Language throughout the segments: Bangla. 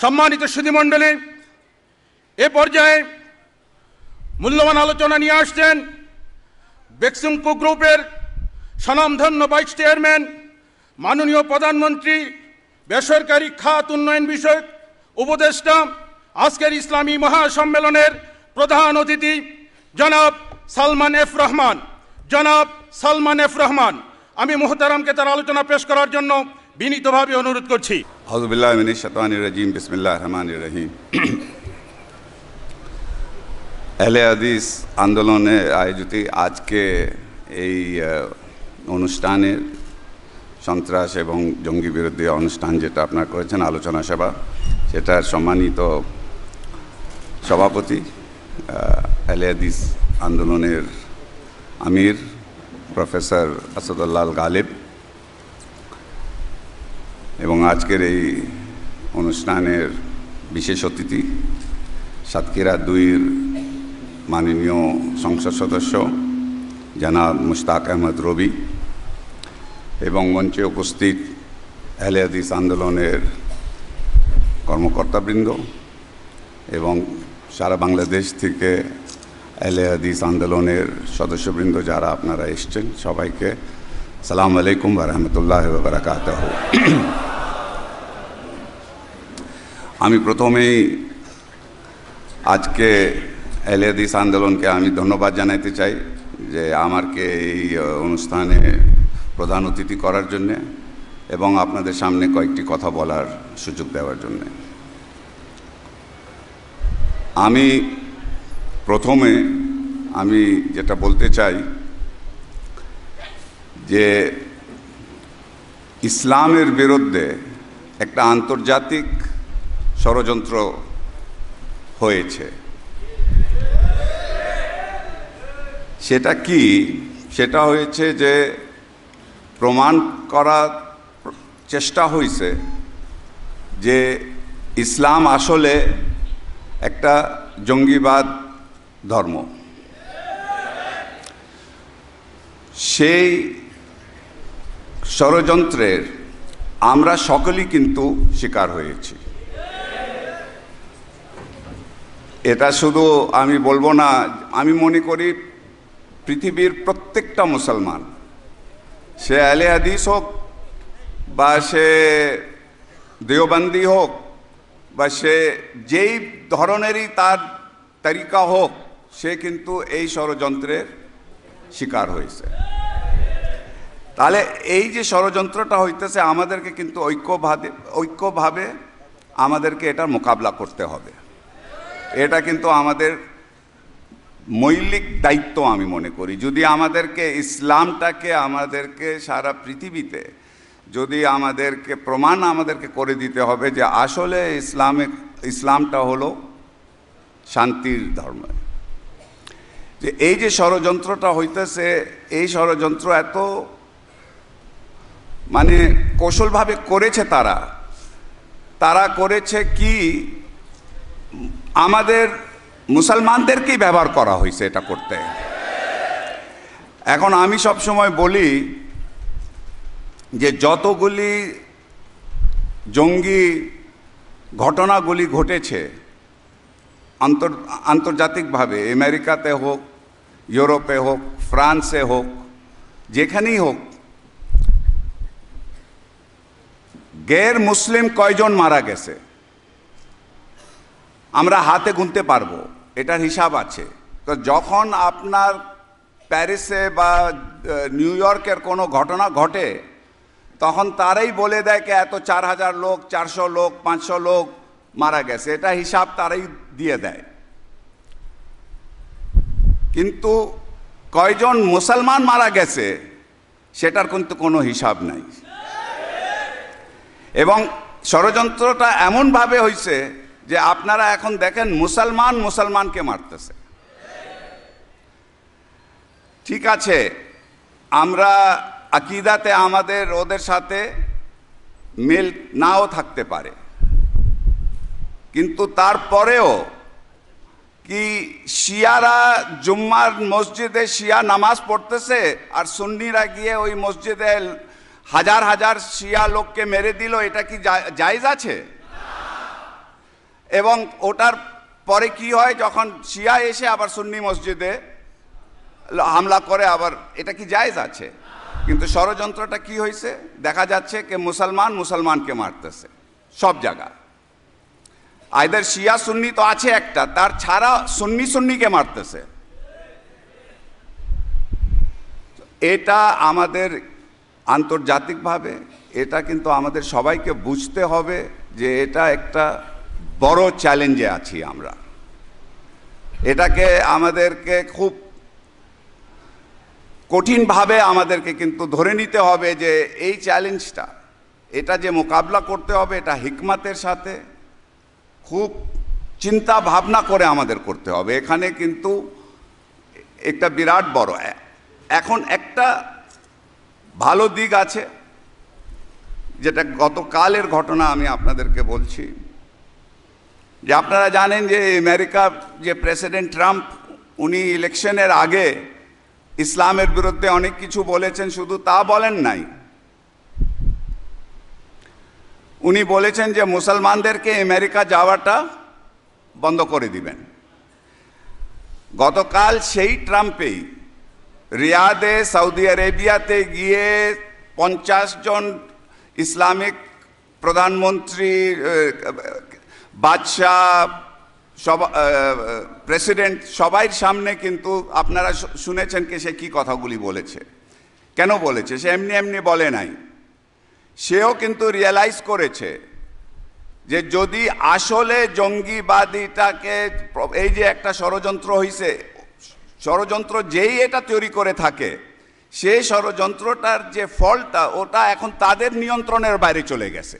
সম্মানিত সুধীমণ্ডলী, এ পর্যায়ে মূল্যবান আলোচনা নিয়ে আসছেন বেক্সিমকো গ্রুপের স্বনামধন্য ভাইস চেয়ারম্যান, মাননীয় প্রধানমন্ত্রী, বেসরকারি খাত উন্নয়ন বিষয়ক উপদেষ্টা, আজকের ইসলামী মহাসম্মেলনের প্রধান অতিথি জনাব সালমান এফ রহমান। জনাব সালমান এফ রহমান, আমি মুহতারামকে তার আলোচনা পেশ করার জন্য বিনীতভাবে অনুরোধ করছি। আউযু বিল্লাহি মিনাশ শাইতানির রাজিম, বিসমিল্লাহির রহমানির রহিম। আহলে হাদিস আন্দোলনে আয়োজিত আজকে এই অনুষ্ঠানের সন্ত্রাস এবং জঙ্গি বিরোধী অনুষ্ঠান যেটা আপনারা করেছেন, আলোচনা সভা, সেটার সম্মানিত সভাপতি আহলে হাদিস আন্দোলনের আমির প্রফেসর আসাদুল্লাহ গালিব এবং আজকের এই অনুষ্ঠানের বিশেষ অতিথি সাতক্ষীরা 2-র মাননীয় সংসদ সদস্য জনাব মুশতাক আহমদ রবি এবং মঞ্চে উপস্থিত আহলে হাদিস আন্দোলনের কর্মকর্তাবৃন্দ এবং সারা বাংলাদেশ থেকে আহলে হাদিস আন্দোলনের সদস্যবৃন্দ যারা আপনারা এসছেন, সবাইকে আসসালামু আলাইকুম ওয়া রাহমাতুল্লাহি ওয়া বারাকাতুহু। আমি প্রথমেই আজকে আহলে হাদিস আন্দোলনকে আমি ধন্যবাদ জানাতে চাই যে আমাকে এই অনুষ্ঠানে প্রধান অতিথি করার জন্যে এবং আপনাদের সামনে কয়েকটি কথা বলার সুযোগ দেওয়ার জন্যে। প্রথমে আমি যেটা বলতে চাই যে ইসলামের বিরুদ্ধে একটা আন্তর্জাতিক ষড়যন্ত্র হয়েছে। সেটা কি? সেটা হয়েছে যে প্রমাণ করার চেষ্টা হয়েছে যে ইসলাম আসলে একটা জঙ্গিবাদ ধর্ম। সেই ষড়যন্ত্রের আমরা সকলেই কিন্তু শিকার হয়েছি। এটা শুধু আমি বলবো না, আমি মনে করি পৃথিবীর প্রত্যেকটা মুসলমান, সে আহলে হাদিস হোক বা সে দেওবন্দি হোক বা সে যেই ধরনেরই তার তরিকা হোক, সে কিন্তু এই ষড়যন্ত্রের শিকার হয়েছে। তাহলে এই যে ষড়যন্ত্রটা হইতেছে, আমাদেরকে কিন্তু ঐক্যভাবে আমাদেরকে এটার মোকাবিলা করতে হবে। এটা কিন্তু আমাদের মৌলিক দায়িত্ব আমি মনে করি। যদি আমাদেরকে ইসলামটাকে আমাদেরকে সারা পৃথিবীতে যদি আমাদেরকে প্রমাণ আমাদেরকে করে দিতে হবে যে আসলে ইসলামটা হলো শান্তির ধর্ম। যে এই যে ষড়যন্ত্রটা হইতেছে, এই ষড়যন্ত্র এত কৌশলভাবে করেছে তারা করেছে কি, আমাদের মুসলমানদেরকেই ব্যবহার করা হয়েছে এটা করতে। এখন আমি সব সময় বলি যে যতগুলি জঙ্গি ঘটনাগুলি ঘটেছে আন্তর্জাতিকভাবে, আমেরিকাতে হোক, ইউরোপে হোক, ফ্রান্সে হোক, যেখানেই হোক, গैर মুসলিম কয়জন মারা গেছে আমরা হাতে গুনতে পারবো, এটার হিসাব আছে। তো যখন আপনার প্যারিসে বা নিউ ইয়র্কের কোনো ঘটনা ঘটে, তখন তারাই বলে দেয় যে এত 4000 লোক, 400 লোক, 500 লোক মারা গেছে, এটা হিসাব তারাই দিয়ে দেয়। কিন্তু কয়জন মুসলমান মারা গেছে সেটার কিন্তু কোনো হিসাব নাই। এবং ষড়যন্ত্রটা এমনভাবে হয়েছে যে আপনারা এখন দেখেন মুসলমানকে মারতেছে। ঠিক আছে, আমরা আকীদাতে আমাদের ওদের সাথে মিল নাও থাকতে পারে, কিন্তু তারপরেও কি শিয়ারা জুম্মার মসজিদে শিয়া নামাজ পড়তেছে আর সুন্নিরা গিয়ে ওই মসজিদে হাজার হাজার শিয়া লোককে মেরে দিল, এটা কি জায়েজ আছে? এবং ওটার পরে কি হয়, যখন শিয়া এসে আবার সুন্নি মসজিদে হামলা করে, আবার এটা কি জায়েজ আছে? কিন্তু ষড়যন্ত্রটা কি হয়েছে দেখা যাচ্ছে যে মুসলমান মুসলমানকে মারতেছে সব জায়গা। আইদার শিয়া সুন্নি তো আছে একটা, তার ছাড়া সুন্নি সুন্নিকে মারতেছে। এটা আমাদের আন্তর্জাতিকভাবে এটা কিন্তু আমাদের সবাইকে বুঝতে হবে যে এটা একটা বড় চ্যালেঞ্জে আছি আমরা। এটাকে আমাদেরকে খুব কঠিনভাবে আমাদেরকে কিন্তু ধরে নিতে হবে যে এই চ্যালেঞ্জটা, এটা যে মোকাবিলা করতে হবে, এটা হিকমতের সাথে খুব চিন্তা ভাবনা করে আমাদের করতে হবে। এখানে কিন্তু একটা বিরাট বড়, এখন একটা ভালো দিক আছে, যেটা গতকালের ঘটনা আমি আপনাদেরকে বলছি, যে আপনারা জানেন যে আমেরিকার যে প্রেসিডেন্ট ট্রাম্প, উনি ইলেকশনের আগে ইসলামের বিরুদ্ধে অনেক কিছু বলেছেন। শুধু তা বলেন নাই, উনি বলেছেন যে মুসলমানদেরকে আমেরিকা যাওয়াটা বন্ধ করে দিবেন। গতকাল সেই ট্রাম্পেই রিয়াদে সৌদি আরেবিয়াতে গিয়ে 50 জন ইসলামিক প্রধানমন্ত্রী, বাদশাহ, সব প্রেসিডেন্ট, সবাই সামনে কিন্তু আপনারা শুনেছেন কি সে কি কথাগুলি বলেছে। কেন বলেছে? সে এমনি এমনি বলে নাই। সেও কিন্তু রিয়েলাইজ করেছে যে যদি আসলে জঙ্গিবাদীটাকে, এই যে একটা ষড়যন্ত্র হয়েছে, ষড়যন্ত্র যেই এটা তৈরি করে থাকে, সেই ষড়যন্ত্রটার যে ফলটা, ওটা এখন তাদের নিয়ন্ত্রণের বাইরে চলে গেছে।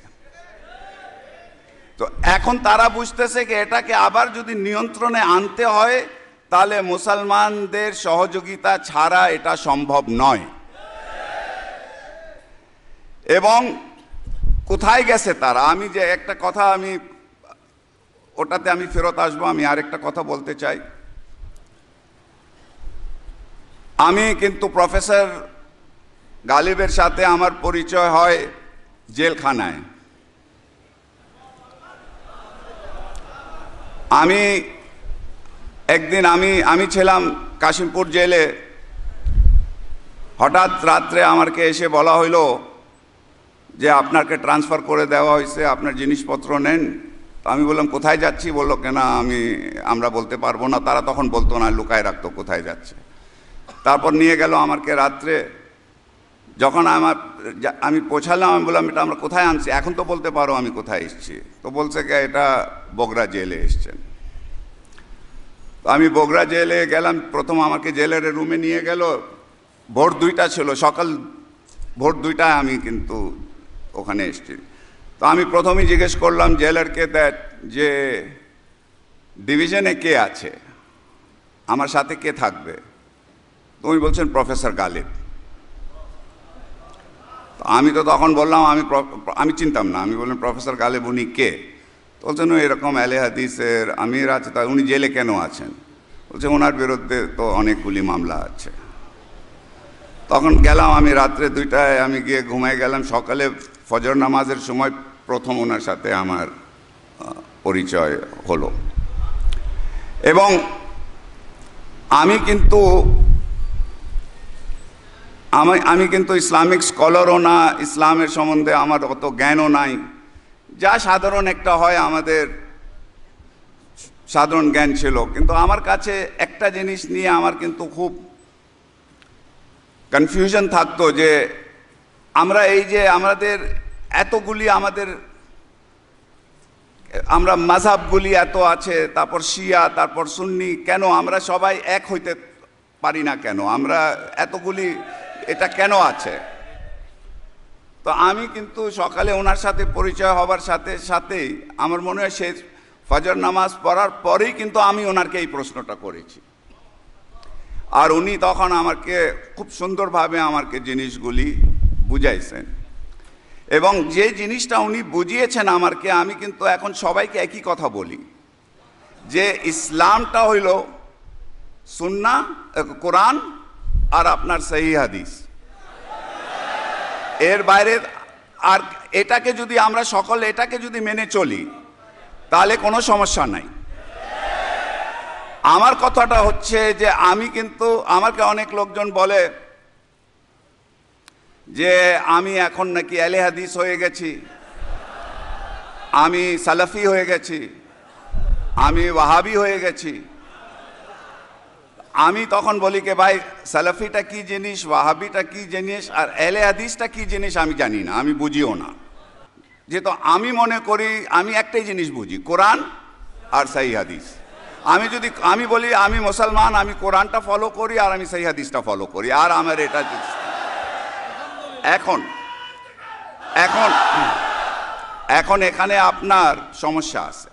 তো এখন তারা বুঝতেছে যে এটাকে আবার যদি নিয়ন্ত্রণে আনতে হয়, তাহলে মুসলমানদের সহযোগিতা ছাড়া এটা সম্ভব নয়। এবং কোথায় গেছে তারা? আমি যে একটা কথা, আমি ওটাতে আমি ফেরত আসবো, আমি আরেকটা কথা বলতে চাই। আমি কিন্তু প্রফেসর গালিবের সাথে আমার পরিচয় হয় জেলখানায়। আমি একদিন আমি ছিলাম কাশিমপুর জেলে। হঠাৎ রাত্রে আমাকে এসে বলা হইল যে আপনাকে ট্রান্সফার করে দেওয়া হয়েছে, আপনার জিনিসপত্র নেন। তো আমি বললাম কোথায় যাচ্ছি? বললো কেন আমরা বলতে পারবো না। তারা তখন বলতো না, লুকায় রাখতো কোথায় যাচ্ছে। তারপর নিয়ে গেল আমাকে রাত্রে। যখন আমি পৌঁছালাম, আমি বললাম এটা আমরা কোথায় আনছি? এখন তো বলতে পারো আমি কোথায় এসেছি। তো বলছে কি এটা বগুড়া জেলে এসছেন। তো আমি বগুড়া জেলে গেলাম। প্রথম আমাকে জেলের রুমে নিয়ে গেল। ভোর 2টা ছিল, সকাল ভোর 2টায় আমি কিন্তু ওখানে এসেছি। তো আমি প্রথমেই জিজ্ঞেস করলাম জেলারকে যে ডিভিশনে কে আছে, আমার সাথে কে থাকবে? তো উনি বলছেন প্রফেসর গালিব। আমি তো তখন বললাম আমি চিনতাম না। আমি বললাম প্রফেসর গালিব উনি কে? তো বলছেন এরকম আহলে হাদিসের আমির আছে। তা উনি জেলে কেন আছেন? বলছে ওনার বিরুদ্ধে তো অনেকগুলি মামলা আছে। তখন গেলাম আমি রাত্রে 2টায়, আমি গিয়ে ঘুমাই গেলাম। সকালে ফজর নামাজের সময় প্রথম ওনার সাথে আমার পরিচয় হলো। এবং আমি কিন্তু ইসলামিক স্কলারও না, ইসলামের সম্বন্ধে আমার অত জ্ঞানও নাই, যা সাধারণ একটা হয় আমাদের সাধারণ জ্ঞান ছিল। কিন্তু আমার কাছে একটা জিনিস নিয়ে আমার কিন্তু খুব কনফিউশন থাকতো যে আমরা এই যে আমাদের এতগুলি আমরা মাযহাবগুলি এত আছে, তারপর শিয়া, তারপর সুন্নি, কেন আমরা সবাই এক হইতে পারি না? কেন আমরা এতগুলি, এটা কেন আছে? তো আমি কিন্তু সকালে ওনার সাথে পরিচয় হবার সাথে সাথেই আমার মনে হয় সে ফজর নামাজ পড়ার পরেই কিন্তু আমি ওনাকে এই প্রশ্নটা করেছি। আর উনি তখন আমাকে খুব সুন্দরভাবে আমাকে জিনিসগুলি বুঝাইছেন। এবং যে জিনিসটা উনি বুঝিয়েছেন আমাকে, আমি কিন্তু এখন সবাইকে একই কথা বলি যে ইসলামটা হইল সুন্নাহ, কোরআন আর আপনার সহিহ হাদিস, এর বাইরে। আর এটাকে যদি আমরা সকলে এটাকে যদি মেনে চলি, তাহলে কোনো সমস্যা নাই। আমার কথাটা হচ্ছে যে আমি কিন্তু, আমাকে অনেক লোকজন বলে যে আমি এখন নাকি আহলে হাদিস হয়ে গেছি, আমি সালাফি হয়ে গেছি, আমি ওয়াহাবি হয়ে গেছি। আমি তখন বলি যে ভাই, সালাফিটা কি জিনিস, ওয়াহাবিটা কি জিনিস, আর আহলে হাদিসটা কি জিনিস আমি জানি না, আমি বুঝিও না। যেহেতু আমি মনে করি আমি একটাই জিনিস বুঝি, কোরআন আর সহি হাদিস। আমি বলি আমি মুসলমান, আমি কোরআনটা ফলো করি আর আমি সহি হাদিসটা ফলো করি, আর আমার এটা এখন এখন এখন এখানে আপনার সমস্যা আছে।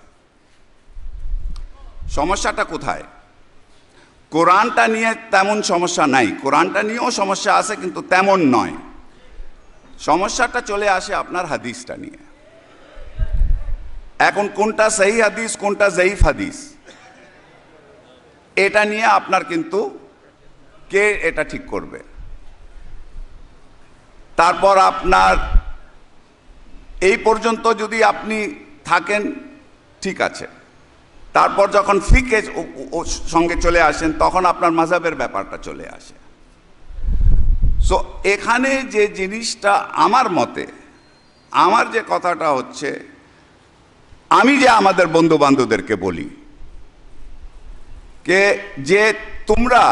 সমস্যাটা কোথায়? কোরআনটা নিয়ে তেমন সমস্যা নাই, কোরআনটা নিয়েও সমস্যা আছে কিন্তু তেমন নয়। সমস্যাটা চলে আসে আপনার হাদিসটা নিয়ে। এখন কোনটা সহি হাদিস কোনটা জয়ীফ হাদিস, এটা নিয়ে আপনার কিন্তু কে এটা ঠিক করবে? তারপর আপনার এই পর্যন্ত যদি আপনি থাকেন ঠিক আছে, তারপর যখন ফিকে সঙ্গে চলে আসেন তখন আপনার মাযহাবের ব্যাপারটা চলে আসে। সো এখানে যে জিনিসটা আমার মতে, আমার যে কথাটা হচ্ছে, আমি যে আমাদের বন্ধু বান্ধবদেরকে বলি যে তোমরা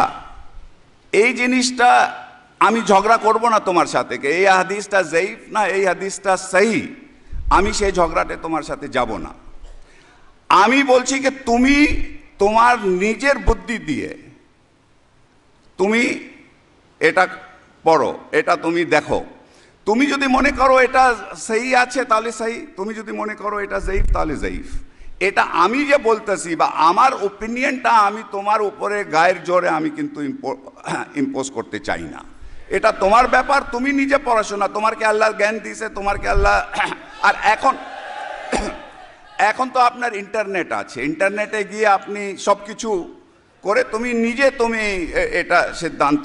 এই জিনিসটা, আমি ঝগড়া করব না তোমার সাথে এই হাদিসটা জয়ীফ না এই হাদিসটা সহি, আমি সেই ঝগড়াতে তোমার সাথে যাব না। আমি বলছি যে তুমি তোমার নিজের বুদ্ধি দিয়ে তুমি এটা পড়ো, এটা তুমি দেখো। তুমি যদি মনে করো এটা সহি আছে তাহলে সহি, তুমি যদি মনে করো এটা জয়ীফ তাহলে জয়ীফ। এটা আমি যে বলতেছি বা আমার ওপিনিয়নটা আমি তোমার উপরে গায়ের জোরে আমি কিন্তু ইম্পোজ করতে চাই না। এটা তোমার ব্যাপার, তুমি নিজে পড়াশোনা, তোমার কে আল্লাহ জ্ঞান দিয়েছে, তোমার কে আল্লাহ। আর এখন তো আপনার ইন্টারনেট আছে, ইন্টারনেটে গিয়ে আপনি সব কিছু করে তুমি নিজে এটা সিদ্ধান্ত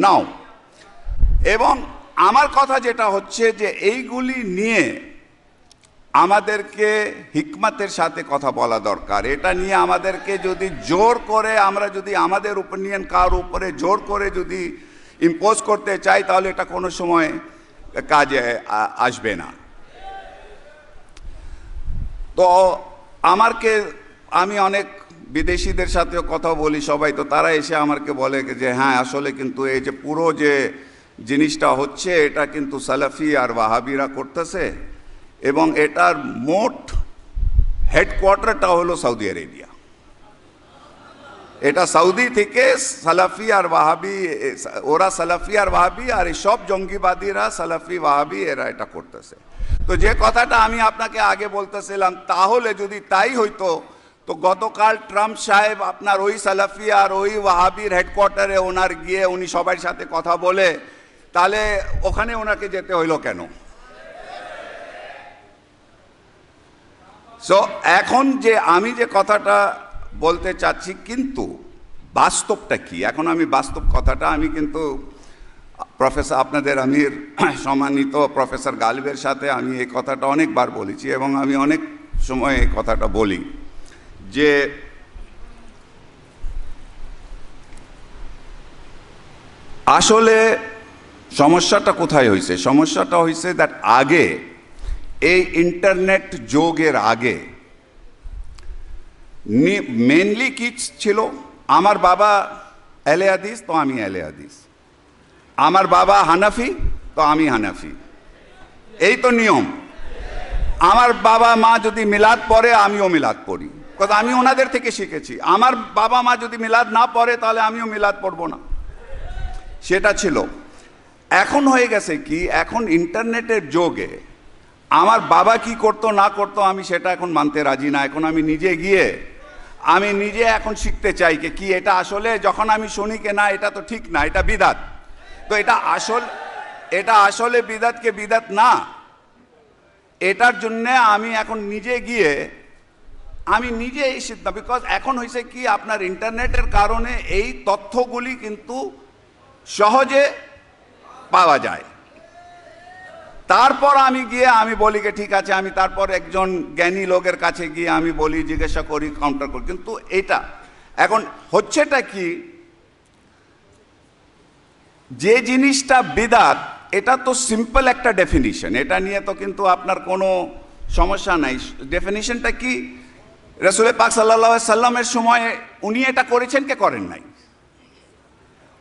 নাও। এবং আমার কথা যেটা হচ্ছে যে এইগুলি নিয়ে আমাদেরকে হিকমতের সাথে কথা বলা দরকার। এটা নিয়ে আমাদেরকে যদি জোর করে আমরা যদি আমাদের ওপিনিয়ন কার উপরে জোর করে যদি ইম্পোজ করতে চাই তাহলে এটা কোনো সময় কাজে আসবে না। তো আমি অনেক বিদেশিদের সাথেও কথা বলি, সবাই তো তারা এসে আমাকে বলে যে হ্যাঁ আসলে কিন্তু এই যে পুরো যে জিনিসটা হচ্ছে এটা কিন্তু সালাফি আর ওয়াহাবিরা করতেছে, এবং এটার মোট হেডকোয়ার্টারটা হলো সৌদি আরেবিয়া। এটা সৌদি থেকে সালাফি আর ওয়াহাবি, ওরা সালাফি আর ওয়াহাবি আর এই সব জঙ্গিবাদীরা সালাফি ওয়াহাবি এরা এটা করতেছে। তো যে কথাটা আমি আপনাকে আগে বলতেছিলাম, তাহলে যদি তাই হইতো তো গতকাল ট্রাম্প সাহেব আপনার ওই সালাফি আর ওই ওয়াহাবির হেডকোয়ার্টারে ওনার গিয়ে উনি সবার সাথে কথা বলে, তাহলে ওখানে ওনাকে যেতে হইল কেন? সো এখন যে আমি যে কথাটা বলতে চাচ্ছি, কিন্তু বাস্তবটা কি, এখন আমি বাস্তব কথাটা আমি কিন্তু প্রফেসর আপনাদের আমির সম্মানিত প্রফেসর গালিবের সাথে আমি এই কথাটা অনেকবার বলেছি এবং আমি অনেক সময় এই কথাটা বলি যে আসলে সমস্যাটা কোথায় হয়েছে। সমস্যাটা হয়েছে দ্যাট আগে এই ইন্টারনেট যুগের আগে মেনলি কি ছিল, আমার বাবা আহলে হাদিস তো আমি আহলে হাদিস, আমার বাবা হানাফি তো আমি হানাফি, এই তো নিয়ম। আমার বাবা মা যদি মিলাদ পড়ে আমিও মিলাদ পড়ি, কারণ আমি ওনাদের থেকে শিখেছি। আমার বাবা মা যদি মিলাদ না পড়ে তাহলে আমিও মিলাদ পড়বো না, সেটা ছিল। এখন হয়ে গেছে কি, এখন ইন্টারনেটের যুগে আমার বাবা কি করতো না করতো আমি সেটা এখন মানতে রাজি না। এখন আমি নিজে গিয়ে আমি নিজে এখন শিখতে চাই কি এটা আসলে, যখন আমি শুনি কে না এটা তো ঠিক না, এটা বিদাত, তো এটা আসলে বিদাতকে বিদাত না, এটার জন্য আমি এখন নিজে গিয়ে আমি নিজে এই সিদ্ধান্ত, বিকজ এখন হয়েছে কি আপনার ইন্টারনেটের কারণে এই তথ্যগুলি কিন্তু সহজে পাওয়া যায়। তারপর আমি গিয়ে আমি বলি যে ঠিক আছে, আমি তারপর একজন জ্ঞানী লোকের কাছে গিয়ে আমি বলি, জিজ্ঞাসা করি, কাউন্টার করি। কিন্তু এটা এখন হচ্ছেটা কি, যে জিনিসটা বিদআত, এটা তো সিম্পল একটা ডেফিনিশন, এটা নিয়ে তো কিন্তু আপনার কোনো সমস্যা নাই। ডেফিনিশনটা কি? রাসূল পাক সাল্লাল্লাহু আলাইহি সাল্লামের সময় উনি এটা করেছেন কে করেন নাই,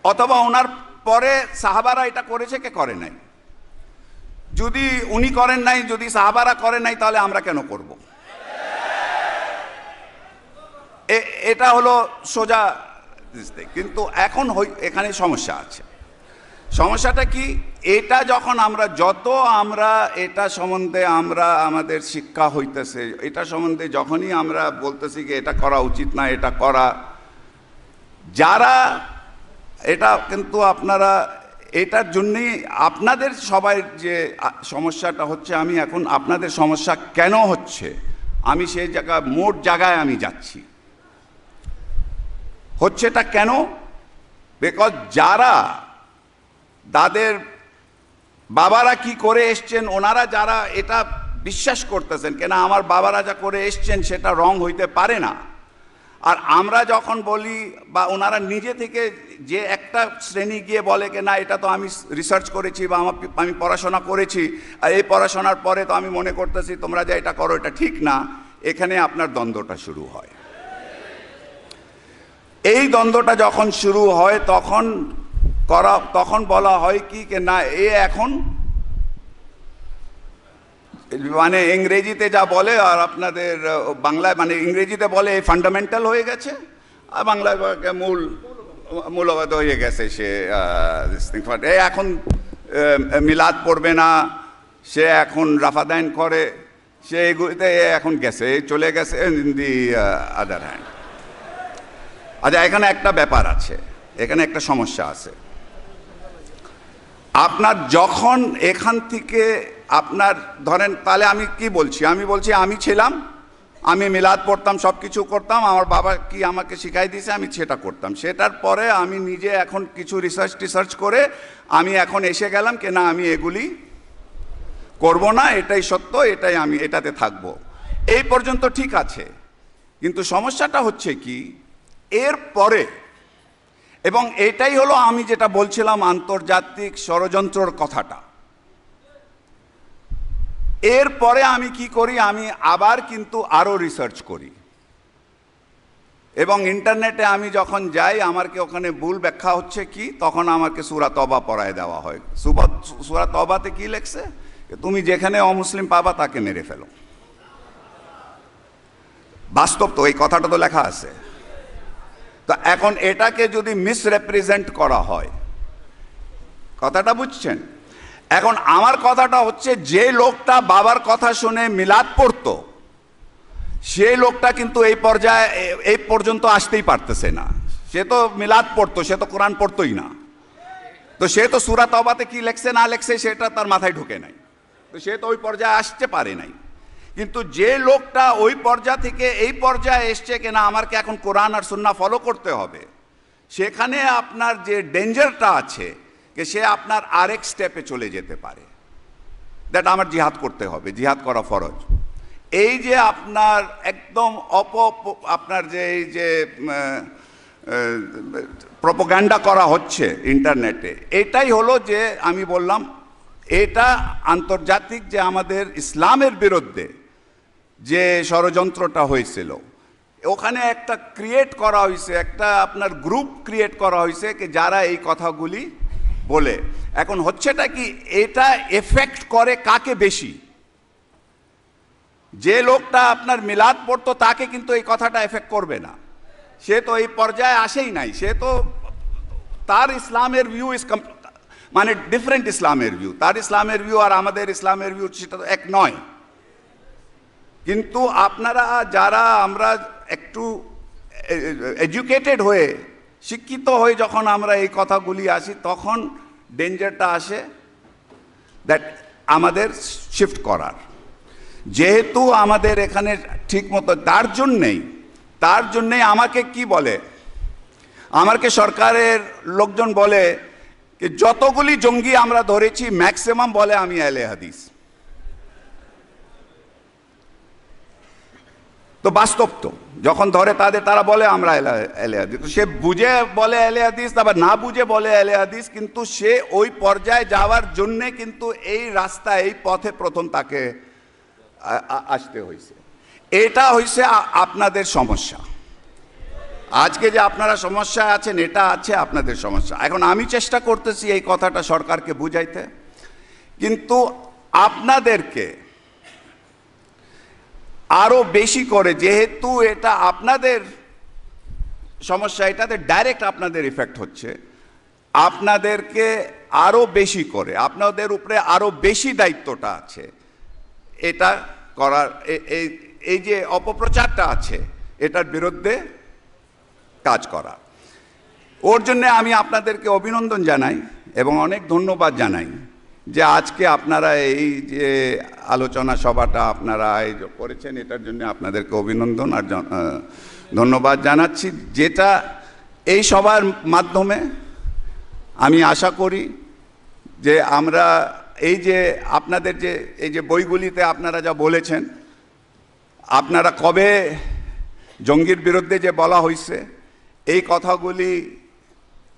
অথবা ওনার পরে সাহাবারা এটা করেছে কে করে নাই? যদি উনি করেন নাই, যদি সাহাবারা করেন নাই, তাহলে আমরা কেন করব? এটা হলো সোজা। কিন্তু এখন এখানে সমস্যা আছে। সমস্যাটা কি? এটা যখন আমরা এটা সম্বন্ধে আমাদের শিক্ষা হইতেছে, এটা সম্বন্ধে যখনই আমরা বলতেছি যে এটা করা উচিত না, এটা করা, যারা এটা কিন্তু আপনারা এটার জন্যই আপনাদের সবাই যে সমস্যাটা হচ্ছে, আমি এখন আপনাদের সমস্যা কেন হচ্ছে আমি সেই মোট জায়গায় আমি যাচ্ছি। হচ্ছেটা কেন? বিকজ যারা তাদের বাবারা কি করে এসছেন, ওনারা যারা এটা বিশ্বাস করতেছেন কেন আমার বাবারা যা করে এসছেন সেটা রং হইতে পারে না, আর আমরা যখন বলি বা ওনারা নিজে থেকে যে একটা শ্রেণী গিয়ে বলে যে না এটা তো আমি রিসার্চ করেছি বা আমি পড়াশোনা করেছি, আর এই পড়াশোনার পরে তো আমি মনে করতেছি তোমরা যা এটা করো এটা ঠিক না, এখানে আপনার দ্বন্দ্বটা শুরু হয়। এই দ্বন্দ্বটা যখন শুরু হয় তখন বলা হয় কি না এ এখন মানে ইংরেজিতে যা বলে আর আপনাদের বাংলায় মানে ইংরেজিতে বলে এই ফান্ডামেন্টাল হয়ে গেছে, আর বাংলায় মূলবাদ হয়ে গেছে। সে এখন মিলাদ পড়বে না, সে এখন রাফাদাইন করে, সে এগুলিতে এখন গেছে, চলে গেছে ইন দি আদার হ্যান্ড। আচ্ছা, এখানে একটা ব্যাপার আছে, এখানে একটা সমস্যা আছে। আপনার যখন এখান থেকে আপনার ধরেন, তাহলে আমি কি বলছি? আমি বলছি আমি ছিলাম, আমি মিলাদ পড়তাম, সব কিছু করতাম, আমার বাবা কি আমাকে শিখাই দিয়েছে আমি সেটা করতাম। সেটার পরে আমি নিজে এখন কিছু রিসার্চ করে আমি এখন এসে গেলাম কি না আমি এগুলি করব না, এটাই সত্য, এটাই আমি এটাতে থাকব, এই পর্যন্ত ঠিক আছে। কিন্তু সমস্যাটা হচ্ছে কি এর পরে, এবং এটাই হলো আমি যেটা বলছিলাম আন্তর্জাতিক ষড়যন্ত্রর কথাটা। এরপরে আমি কি করি, আমি আবার কিন্তু আরো রিসার্চ করি, এবং ইন্টারনেটে আমি যখন যাই আমাকে ওখানে ভুল ব্যাখ্যা হচ্ছে কি, তখন আমাকে সূরা তওবা পড়ায় দেওয়া হয়। সূরা তওবাতে কি লেখছে? তুমি যেখানে অমুসলিম পাবা তাকে মেরে ফেলো। বাস্তব তো, এই কথাটা তো লেখা আছে। তো এখন এটাকে যদি মিসরিপ্রেজেন্ট করা হয়, কথাটা বুঝছেন? এখন আমার কথাটা হচ্ছে যে লোকটা বাবার কথা শুনে মিলাদ পড়তো, সেই লোকটা কিন্তু এই পর্যন্ত আসতেই পারতেছে না। সে তো মিলাদ পড়তো, সে তো কোরআন পড়তোই না, তো সে তো সূরা তওবাতে কি লেখছে না লেখছে সেটা তার মাথায় ঢোকে নাই, তো সে তো ওই পর্যায়ে আসতে পারে নাই। কিন্তু যে লোকটা ওই পর্যায় থেকে এই পর্যায়ে এসছে কিনা আমাকে এখন কোরআন আর সুন্নাহ ফলো করতে হবে, সেখানে আপনার যে ডেঞ্জারটা আছে যে সে আপনার আরেক স্টেপে চলে যেতে পারে, দ্যাট আমার জিহাদ করতে হবে, জিহাদ করা ফরজ। এই যে আপনার একদম আপনার যে এই যে প্রোপাগান্ডা করা হচ্ছে ইন্টারনেটে, এটাই হলো যে আমি বললাম এটা আন্তর্জাতিক যে আমাদের ইসলামের বিরুদ্ধে যে ষড়যন্ত্রটা হয়েছিল, ওখানে একটা ক্রিয়েট করা হয়েছে, একটা আপনার গ্রুপ ক্রিয়েট করা হয়েছে যে যারা এই কথাগুলি বলে। এখন হচ্ছেটা কি, এটা এফেক্ট করে কাকে বেশি? যে লোকটা আপনার মিলাদ পড়তো তাকে কিন্তু এই কথাটা এফেক্ট করবে না, সে তো এই পর্যায়ে আসেই নাই, সে তো তার ইসলামের ভিউ মানে ডিফারেন্ট ইসলামের ভিউ, তার ইসলামের ভিউ আর আমাদের ইসলামের ভিউ সেটা তো এক নয়। কিন্তু আপনারা যারা আমরা একটু এডুকেটেড হয়ে শিক্ষিত হয়ে যখন আমরা এই কথাগুলি আসি, তখন ডেঞ্জারটা আসে দ্যাট আমাদের শিফট করার, যেহেতু আমাদের এখানে ঠিক মতো তার জন্যেই আমাকে কি বলে, আমাকে সরকারের লোকজন বলে যতগুলি জঙ্গি আমরা ধরেছি ম্যাক্সিমাম বলে আমি আহলে হাদিস। তো বাস্তব তো যখন ধরে তারা বলে আমরা আহলে হাদিস, সে বুঝে বলে আহলে হাদিস, আবার না বুঝে বলে আহলে হাদিস, কিন্তু সে ওই পর্যায়ে যাওয়ার জন্যে কিন্তু এই রাস্তা এই পথে প্রথম তাকে আসতে হয়েছে। এটা হয়েছে আপনাদের সমস্যা। আজকে যে আপনারা সমস্যায় আছেন এটা আছে আপনাদের সমস্যা। এখন আমি চেষ্টা করতেছি এই কথাটা সরকারকে বুঝাইতে, কিন্তু আপনাদেরকে আরো বেশি করে, যেহেতু এটা আপনাদের সমস্যা, এটাতে ডাইরেক্ট আপনাদের ইফেক্ট হচ্ছে, আপনাদেরকে আরো বেশি করে, আপনাদের উপরে আরো বেশি দায়িত্বটা আছে এটা করার। এই যে অপপ্রচারটা আছে এটার বিরুদ্ধে কাজ করা। ওর জন্য আমি আপনাদেরকে অভিনন্দন জানাই এবং অনেক ধন্যবাদ জানাই যে আজকে আপনারা এই যে আলোচনা সভাটা আপনারা আয়োজন করেছেন, এটার জন্য আপনাদেরকে অভিনন্দন আর ধন্যবাদ জানাচ্ছি। যেটা এই সভার মাধ্যমে আমি আশা করি যে আমরা এই যে আপনাদের যে এই যে বইগুলিতে আপনারা যা বলেছেন, আপনারা কবে জঙ্গির বিরুদ্ধে যে বলা হয়েছে এই কথাগুলি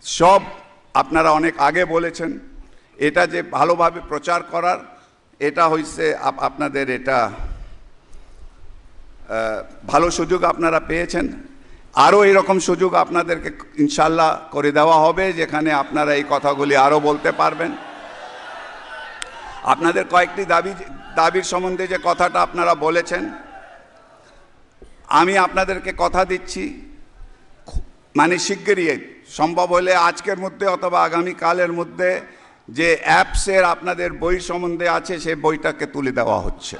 সব আপনারা অনেক আগে বলেছেন। এটা যে ভালোভাবে প্রচার করার, এটা হয়েছে আপনাদের এটা ভালো সুযোগ আপনারা পেয়েছেন। আরও এরকম সুযোগ আপনাদেরকে ইনশাল্লাহ করে দেওয়া হবে, যেখানে আপনারা এই কথাগুলি আরও বলতে পারবেন। আপনাদের কয়েকটি দাবির সম্বন্ধে যে কথাটা আপনারা বলেছেন, আমি আপনাদেরকে কথা দিচ্ছি, মানে শিগগিরই সম্ভব হলে আজকের মধ্যে অথবা আগামীকালের মধ্যে যে অ্যাপসের আপনাদের বই সম্বন্ধে আছে সেই বইটাকে তুলে দেওয়া হচ্ছে।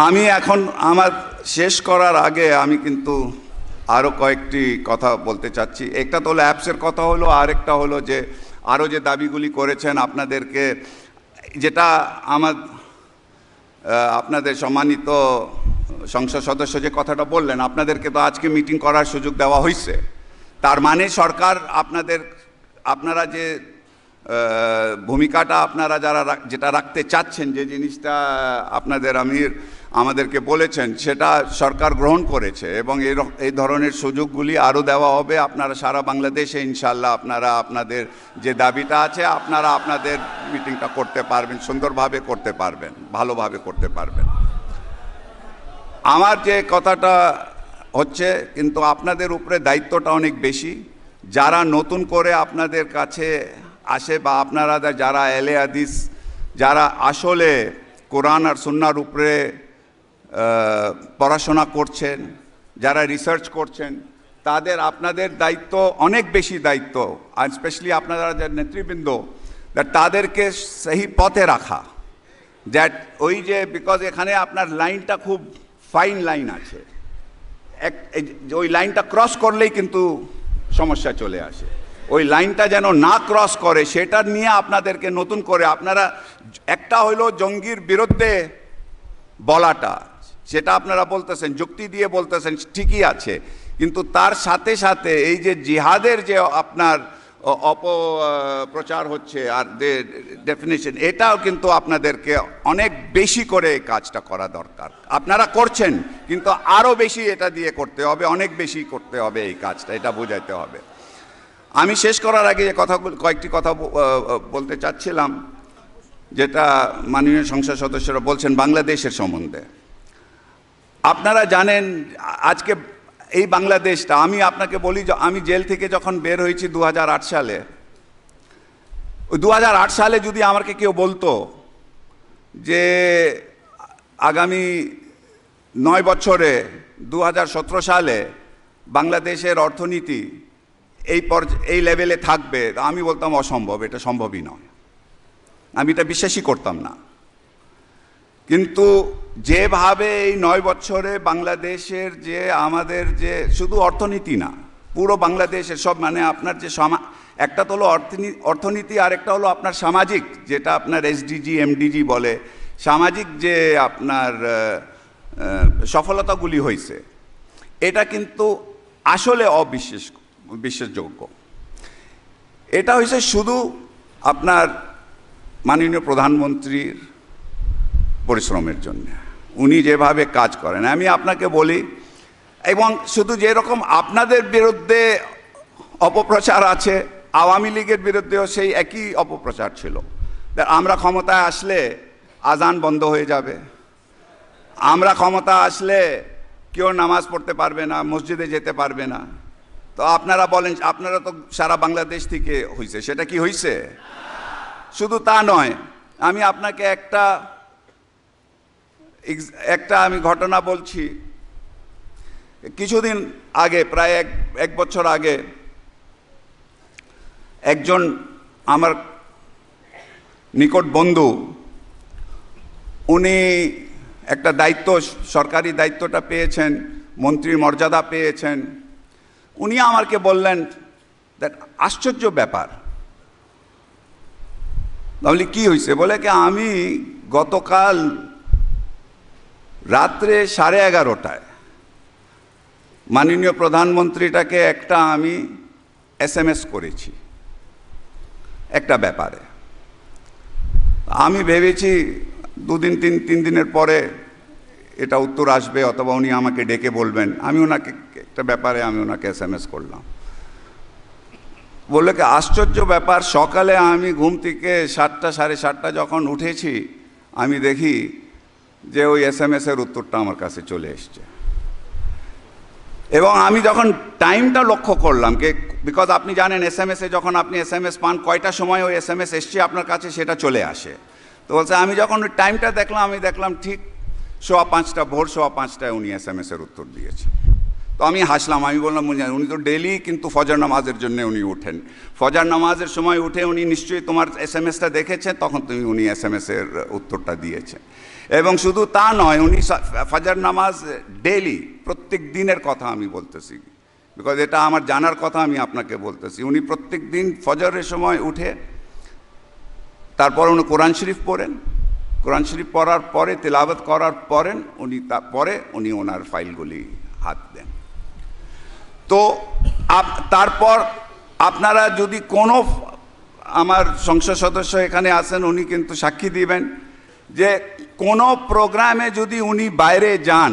আমি এখন আমার শেষ করার আগে আমি কিন্তু আরও কয়েকটি কথা বলতে চাচ্ছি। একটা তো হলো অ্যাপসের কথা হলো, আরেকটা হলো যে আরও যে দাবিগুলি করেছেন আপনাদেরকে, যেটা আপনাদের সম্মানিত সংসদ সদস্য যে কথাটা বললেন, আপনাদেরকে তো আজকে মিটিং করার সুযোগ দেওয়া হয়েছে। তার মানে সরকার আপনারা যে ভূমিকাটা আপনারা যেটা রাখতে চাচ্ছেন, যে জিনিসটা আপনাদের আমাদেরকে বলেছেন, সেটা সরকার গ্রহণ করেছে এবং এই ধরনের সুযোগগুলি আরও দেওয়া হবে। আপনারা সারা বাংলাদেশে ইনশাল্লাহ আপনাদের যে দাবিটা আছে আপনারা আপনাদের মিটিংটা করতে পারবেন, সুন্দরভাবে করতে পারবেন, ভালোভাবে করতে পারবেন। আমার যে কথাটা হচ্ছে, কিন্তু আপনাদের উপরে দায়িত্বটা অনেক বেশি। যারা নতুন করে আপনাদের কাছে আসে বা আপনারা যারা আহলে হাদিস, যারা আসলে কোরআন আর সুন্নাহর উপরে পড়াশোনা করছেন, যারা রিসার্চ করছেন, আপনাদের দায়িত্ব অনেক বেশি দায়িত্ব, আর স্পেশালি আপনারা যারা নেতৃবৃন্দ, তাদেরকে সেই পথে রাখা। দ্যাট ওই যে বিকজ এখানে আপনার লাইনটা খুব ফাইন লাইন আছে, ওই লাইনটা ক্রস করলেই কিন্তু সমস্যা চলে আসে। ওই লাইনটা যেন না ক্রস করে সেটা নিয়ে আপনাদেরকে নতুন করে আপনারা, একটা হইলো জঙ্গির বিরুদ্ধে বলাটা, সেটা আপনারা বলতেছেন, যুক্তি দিয়ে বলতেছেন, ঠিকই আছে, কিন্তু তার সাথে সাথে এই যে জিহাদের যে আপনার অপপ্রচার হচ্ছে আর ডেফিনেশন, এটাও কিন্তু আপনাদেরকে অনেক বেশি করে এই কাজটা করা দরকার। আপনারা করছেন, কিন্তু আরও বেশি এটা দিয়ে করতে হবে, অনেক বেশি করতে হবে এই কাজটা, এটা বোঝাইতে হবে। আমি শেষ করার আগে যে কয়েকটি কথা বলতে চাচ্ছিলাম, যেটা মাননীয় সংসদ সদস্যরা বলছেন বাংলাদেশের সম্বন্ধে। আপনারা জানেন আজকে এই বাংলাদেশটা, আমি আপনাকে বলি, আমি জেল থেকে যখন বের হয়েছি 2008 সালে, ওই 2008 সালে যদি আমাকে কেউ বলতো যে আগামী 9 বছরে 2017 সালে বাংলাদেশের অর্থনীতি এই লেভেলে থাকবে, আমি বলতাম অসম্ভব, এটা সম্ভবই নয়, আমি এটা বিশ্বাসই করতাম না। কিন্তু যেভাবে এই 9 বছরে বাংলাদেশের যে আমাদের যে শুধু অর্থনীতি না, পুরো বাংলাদেশের সব, মানে আপনার যে একটা তো হলো অর্থনীতি, আর একটা হলো আপনার সামাজিক, যেটা আপনার এসডিজি এমডিজি বলে, সামাজিক যে আপনার সফলতাগুলি হয়েছে, এটা কিন্তু আসলে বিশ্বাসযোগ্য। এটা হয়েছে শুধু আপনার মাননীয় প্রধানমন্ত্রীর পরিশ্রমের জন্য, উনি যেভাবে কাজ করেন। আমি আপনাকে বলি, এবং শুধু যেরকম আপনাদের বিরুদ্ধে অপপ্রচার আছে, আওয়ামী লীগের বিরুদ্ধেও সেই একই অপপ্রচার ছিল। আমরা ক্ষমতায় আসলে আজান বন্ধ হয়ে যাবে, আমরা ক্ষমতা আসলে কেউ নামাজ পড়তে পারবে না, মসজিদে যেতে পারবে না। তো আপনারা বলেন, আপনারা তো সারা বাংলাদেশ থেকে হয়েছে, সেটা কি হয়েছে? শুধু তা নয়, আমি আপনাকে একটা আমি ঘটনা বলছি। কিছুদিন আগে, প্রায় এক বছর আগে, একজন আমার নিকট বন্ধু, উনি একটা দায়িত্ব, সরকারি দায়িত্বটা পেয়েছেন, মন্ত্রীর মর্যাদা পেয়েছেন। উনি আমাকে বললেন, দ্যাট আশ্চর্য ব্যাপার। তাহলে কি হয়েছে? বলে কি, আমি গতকাল রাত্রে 11:30টায় মাননীয় প্রধানমন্ত্রীটাকে আমি SMS করেছি একটা ব্যাপারে। আমি ভেবেছি 2-3 দিনের পরে এটা উত্তর আসবে, অথবা উনি আমাকে ডেকে বলবেন। আমি ওনাকে একটা ব্যাপারে ওনাকে SMS করলাম। বললে কি আশ্চর্য ব্যাপার, সকালে আমি ঘুম থেকে 7টা-7:30 যখন উঠেছি, আমি দেখি যে ওই SMS-এর উত্তরটা আমার কাছে চলে এসছে। এবং আমি যখন টাইমটা লক্ষ্য করলাম, বিকজ আপনি জানেন SMS-এ যখন আপনি SMS পান, কয়টা সময় ওই SMS এসছে আপনার কাছে সেটা চলে আসে। তো বলছে, আমি যখন ওই টাইমটা দেখলাম, আমি দেখলাম ঠিক 5:15, ভোর 5:15টায় উনি SMS-এর উত্তর দিয়েছে। তো আমি হাসলাম, আমি বললাম, উনি তো ডেলি কিন্তু ফজর নামাজের জন্য উনি উঠেন, ফজর নামাজের সময় উঠে উনি নিশ্চয়ই তোমার SMS-টা দেখেছেন, তখন উনি SMS-এর উত্তরটা দিয়েছেন। এবং শুধু তা নয়, উনি ফজর নামাজ ডেলি, প্রত্যেক দিনের কথা আমি বলতেছি, বিকজ এটা আমার জানার কথা, আমি আপনাকে বলতেছি। উনি প্রত্যেক দিন ফজরের সময় উঠে তারপর উনি কোরআন শরীফ পড়েন, কোরআন শরীফ পড়ার পরে, তেলাওয়াত করার পরে তারপরে উনি ওনার ফাইলগুলি হাত দেন। তো তারপর আপনারা যদি কোনো, আমার সংসদ সদস্য এখানে আছেন, উনি কিন্তু সাক্ষী দিবেন যে কোনো প্রোগ্রামে যদি উনি বাইরে যান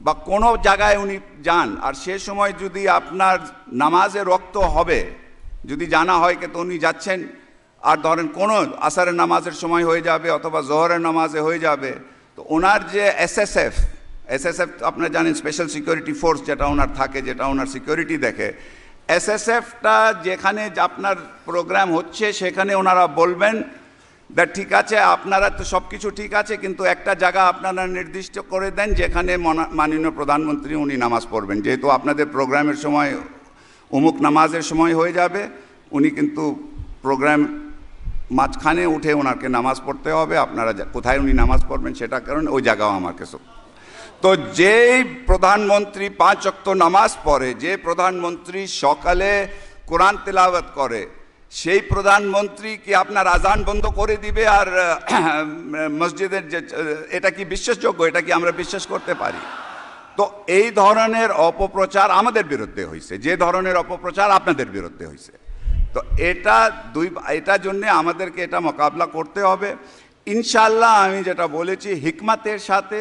বা কোনো জায়গায় উনি যান, আর সে সময় যদি আপনার নামাজে রক্ত হবে, যদি জানা হয় তো উনি যাচ্ছেন, আর ধরেন কোনো আসরের নামাজের সময় হয়ে যাবে অথবা জোহরের নামাজে হয়ে যাবে, তো ওনার যে SSF আপনারা জানেন, স্পেশাল সিকিউরিটি ফোর্স যেটা ওনার থাকে, যেটা ওনার সিকিউরিটি দেখে, SSF-টা যেখানে আপনার প্রোগ্রাম হচ্ছে সেখানে ওনারা বলবেন ঠিক আছে, আপনারা তো সব কিছু ঠিক আছে, কিন্তু একটা জায়গা আপনারা নির্দিষ্ট করে দেন যেখানে মাননীয় প্রধানমন্ত্রী উনি নামাজ পড়বেন, যেহেতু আপনাদের প্রোগ্রামের সময় অমুক নামাজের সময় হয়ে যাবে, উনি কিন্তু প্রোগ্রাম মাঝখানে উঠে ওনাকে নামাজ পড়তে হবে, আপনারা কোথায় উনি নামাজ পড়বেন সেটা কারণ ওই জায়গাও আমাকে। তো যেই প্রধানমন্ত্রী 5 ওয়াক্ত নামাজ পড়ে, যে প্রধানমন্ত্রী সকালে কোরআন তেলাওয়াত করে, সেই প্রধানমন্ত্রী কি আপনার আজান বন্ধ করে দিবে আর মসজিদের যে, এটা কি বিশ্বাসযোগ্য? এটা কি আমরা বিশ্বাস করতে পারি? তো এই ধরনের অপপ্রচার আমাদের বিরুদ্ধে হয়েছে, যে ধরনের অপপ্রচার আপনাদের বিরুদ্ধে হয়েছে। তো এটার জন্যে আমাদেরকে এটা মোকাবিলা করতে হবে ইনশাআল্লাহ। আমি যেটা বলেছি হিকমতের সাথে,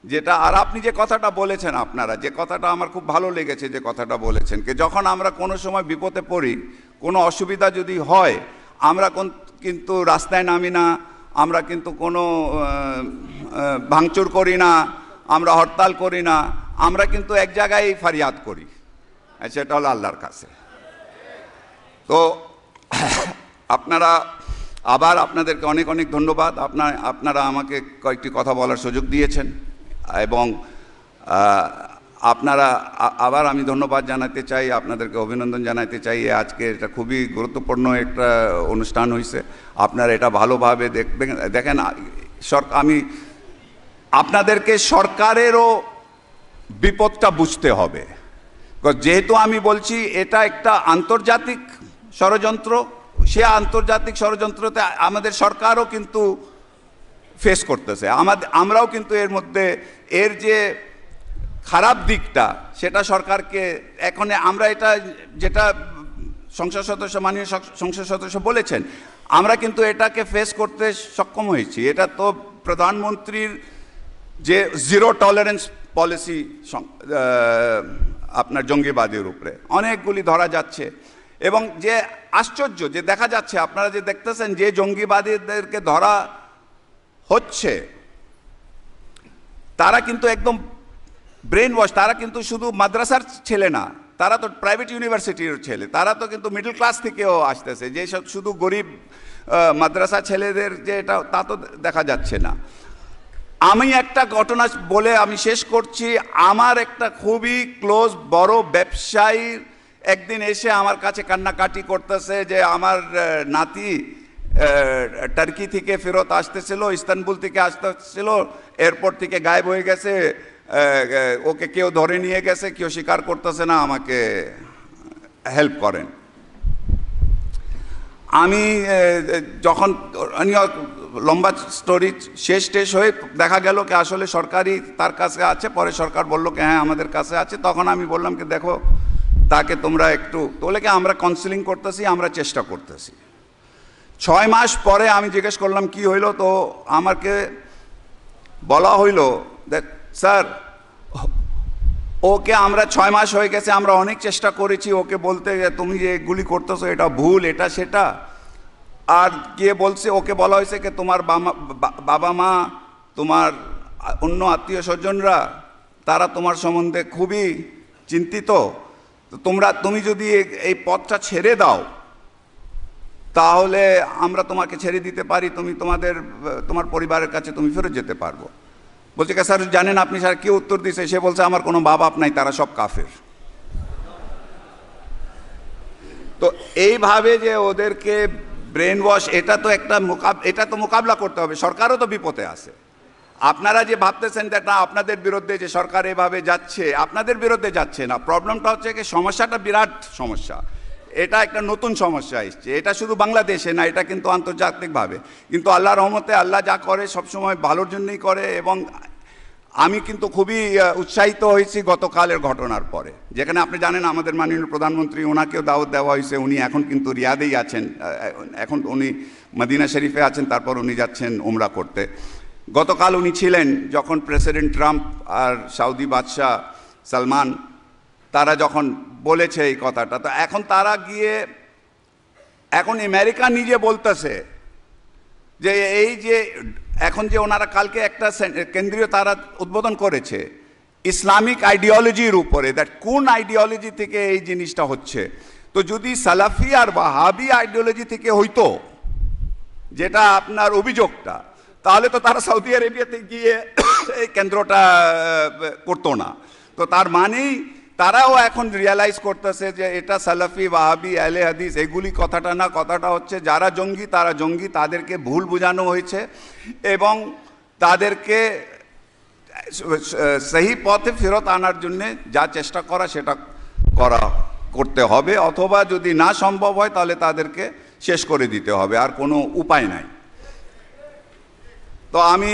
যেটা, আর আপনি যে কথাটা বলেছেন, আপনারা যে কথাটা আমার খুব ভালো লেগেছে, যে কথাটা বলেছেন যে যখন আমরা কোনো সময় বিপদে পড়ি, কোনো অসুবিধা যদি হয়, আমরা কিন্তু রাস্তায় নামি না, আমরা কিন্তু কোনো ভাঙচুর করি না, আমরা হরতাল করি না, আমরা কিন্তু এক জায়গায় ফারিয়াদ করি, সেটা হলো আল্লাহর কাছে। তো আপনারা, আবার আপনাদেরকে অনেক অনেক ধন্যবাদ। আপনারা আমাকে কয়েকটি কথা বলার সুযোগ দিয়েছেন, এবং আপনারা, আবার আমি ধন্যবাদ জানাতে চাই, আপনাদেরকে অভিনন্দন জানাতে চাই। আজকে এটা খুবই গুরুত্বপূর্ণ একটা অনুষ্ঠান হয়েছে, আপনারা এটা ভালোভাবে দেখেন। আমি আপনাদেরকে সরকারেরও বিপদটা বুঝতে হবে, যেহেতু আমি বলছি এটা একটা আন্তর্জাতিক ষড়যন্ত্র, সে আন্তর্জাতিক ষড়যন্ত্রতে আমাদের সরকারও কিন্তু ফেস করতেছে, আমরাও কিন্তু এর মধ্যে, এর যে খারাপ দিকটা সেটা সরকারকে এখন আমরা এটা যেটা সংসদ সদস্য মাননীয় সংসদ সদস্য বলেছেন, আমরা কিন্তু এটাকে ফেস করতে সক্ষম হয়েছি। এটা তো প্রধানমন্ত্রীর যে জিরো টলারেন্স পলিসি আপনার জঙ্গিবাদের উপরে অনেকগুলি ধরা যাচ্ছে, এবং যে আশ্চর্য যে দেখা যাচ্ছে, আপনারা যে দেখতেছেন যে জঙ্গিবাদীদেরকে ধরা হচ্ছে তারা কিন্তু একদম ব্রেন ওয়াশ, তারা কিন্তু শুধু মাদ্রাসার ছেলে না, তারা তো প্রাইভেট ইউনিভার্সিটির ছেলে, তারা তো কিন্তু মিডল ক্লাস থেকেও আসতেছে, যে সব শুধু গরিব মাদ্রাসা ছেলেদের যে এটা তা তো দেখা যাচ্ছে না। আমি একটা ঘটনা বলে আমি শেষ করছি। আমার একটা খুবই ক্লোজ বড় ব্যবসায়ীর একদিন এসে আমার কাছে কান্নাকাটি করতেছে যে আমার নাতি টার্কি থেকে ফেরত আসতেছিল, ইস্তানবুল থেকে আসতেছিল, এয়ারপোর্ট থেকে গায়েব হয়ে গেছে, ওকে কেউ ধরে নিয়ে গেছে, কেউ স্বীকার করতেছে না, আমাকে হেল্প করেন। আমি যখন লম্বা স্টোরি শেষ হয়ে দেখা গেল কি আসলে সরকারি তার কাছে আছে, পরে সরকার বললো কি হ্যাঁ আমাদের কাছে আছে। তখন আমি বললাম কি দেখো তাকে তোমরা একটু, তোলে কি আমরা কাউন্সিলিং করতেছি, আমরা চেষ্টা করতেছি। 6 মাস পরে আমি জিজ্ঞেস করলাম কি হইলো, তো আমাকে বলা হইল স্যার ওকে আমরা 6 মাস হয়ে গেছে, আমরা অনেক চেষ্টা করেছি ওকে বলতে তুমি যে এগুলি করতেছো এটা ভুল, এটা সেটা। আর কে বলছে, ওকে বলা হয়েছে কি তোমার বাবা মা, তোমার অন্য আত্মীয় স্বজনরা তারা তোমার সম্বন্ধে খুবই চিন্তিত, তুমি যদি এই পথটা ছেড়ে দাও তাহলে আমরা তোমাকে ছেড়ে দিতে পারি, তুমি তোমার পরিবারের কাছে তুমি ফেরত যেতে পারবো। বলছে কে স্যার জানেন আপনি স্যার কি উত্তর দিছে? সে বলছে আমার কোনো মা বাপ নাই, তারা সব কাফের। তো এইভাবে যে ওদেরকে ব্রেন ওয়াশ, এটা তো মোকাবলা করতে হবে। সরকারও তো বিপদে আছে। আপনারা যে ভাবতেছেন না আপনাদের বিরুদ্ধে যে সরকার এভাবে যাচ্ছে, আপনাদের বিরুদ্ধে যাচ্ছে না। প্রবলেমটা হচ্ছে কি সমস্যাটা বিরাট সমস্যা, এটা একটা নতুন সমস্যা এসছে। এটা শুধু বাংলাদেশে না, এটা কিন্তু আন্তর্জাতিকভাবে। কিন্তু আল্লাহর রহমতে আল্লাহ যা করে সবসময় ভালোর জন্যই করে। এবং আমি কিন্তু খুবই উৎসাহিত হয়েছি গতকালের ঘটনার পরে, যেখানে আপনি জানেন আমাদের মাননীয় প্রধানমন্ত্রী, ওনাকেও দাওয়াত দেওয়া হয়েছে। উনি এখন কিন্তু রিয়াদেই আছেন, এখন উনি মদিনা শরীফে আছেন, তারপর উনি যাচ্ছেন উমরা করতে। গতকাল উনি ছিলেন যখন প্রেসিডেন্ট ট্রাম্প আর সৌদি বাদশাহ সালমান তারা যখন বলেছে এই কথাটা, তো এখন তারা গিয়ে এখন আমেরিকা নিজে বলতেছে যে এই যে এখন যে ওনারা কালকে একটা কেন্দ্রীয় তারা উদ্বোধন করেছে ইসলামিক আইডিওলজির উপরে, দ্যাট কোন আইডিওলজি থেকে এই জিনিসটা হচ্ছে। তো যদি সালাফি আর ওয়াহাবি আইডিওলজি থেকে হইতো, যেটা আপনার অভিযোগটা, তাহলে তো তারা সৌদি আরবিয়াতে গিয়ে এই কেন্দ্রটা করতো না। তো তার মানেই তারাও এখন রিয়ালাইজ করতেছে যে এটা সালাফি ওয়াহাবি আহলে হাদিস এগুলি কথাটা না, কথাটা হচ্ছে যারা জঙ্গি তারা জঙ্গি, তাদেরকে ভুল বোঝানো হয়েছে এবং তাদেরকে সহি পথে ফেরত আনার জন্য যা চেষ্টা করা সেটা করতে হবে, অথবা যদি না সম্ভব হয় তাহলে তাদেরকে শেষ করে দিতে হবে, আর কোনো উপায় নাই। তো আমি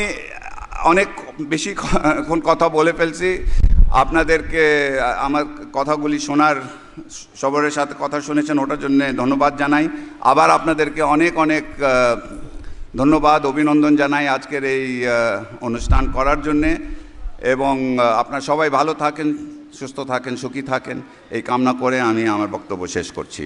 অনেক বেশি কথা বলে ফেলছি। আপনাদেরকে আমার কথাগুলি শোনার, সবার সাথে কথা শুনেছেন ওটার জন্য ধন্যবাদ জানাই। আবার আপনাদেরকে অনেক অনেক ধন্যবাদ, অভিনন্দন জানাই আজকের এই অনুষ্ঠান করার জন্যে। এবং আপনারা সবাই ভালো থাকেন, সুস্থ থাকেন, সুখী থাকেন, এই কামনা করে আমি আমার বক্তব্য শেষ করছি।